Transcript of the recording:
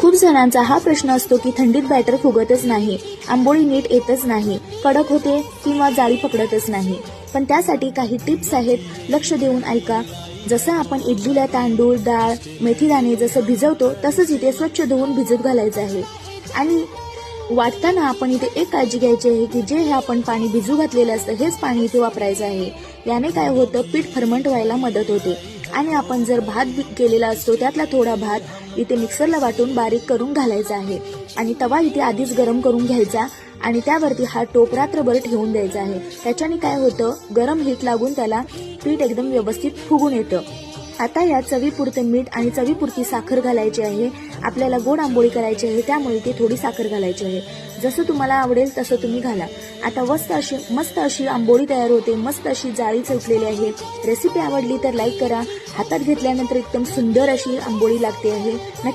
खूप जणांचा हा प्रश्न असतो की थंडीत बॅटर फुगतच नाही, आंबोळी नीट येतच नाही, कडक होते किंवा जाळी पकडतच नाही. पण त्यासाठी काही टिप्स आहेत, लक्ष देऊन ऐका. जसं आपण इडलीला तांदूळ, डाळ, मेथीदाणे जसं भिजवतो तसंच इथे स्वच्छ धुवून भिजत घालायचं आहे. आणि वाटताना आपण इथे एक काळजी घ्यायची आहे की जे हे आपण पाणी भिजू घातलेलं असतं हेच पाणी इथे वापरायचं आहे. याने काय होतं, पीठ फर्मंट व्हायला मदत होते. आणि आपण जर भात केलेला असतो त्यातला थोडा भात इथे मिक्सरला वाटून बारीक करून घालायचा आहे. आणि तवा इथे आधीच गरम करून घ्यायचा आणि त्यावरती हा टोप रात्रभर ठेवून द्यायचा आहे. त्याच्याने काय होतं, गरम हीट लागून त्याला पीठ एकदम व्यवस्थित फुगून येतं. आता या चवीपुरते मीठ आणि चवीपुरती साखर घालायची आहे. आपल्याला गोड आंबोळी करायची आहे त्यामुळे ती थोडी साखर घालायची आहे. जसं तुम्हाला आवडेल तसं तुम्ही घाला. आता मस्त अशी आंबोळी तयार होते. मस्त अशी जाळी सुटलेली आहे. रेसिपी आवडली तर लाईक करा. हातात घेतल्यानंतर एकदम सुंदर अशी आंबोळी लागते आहे.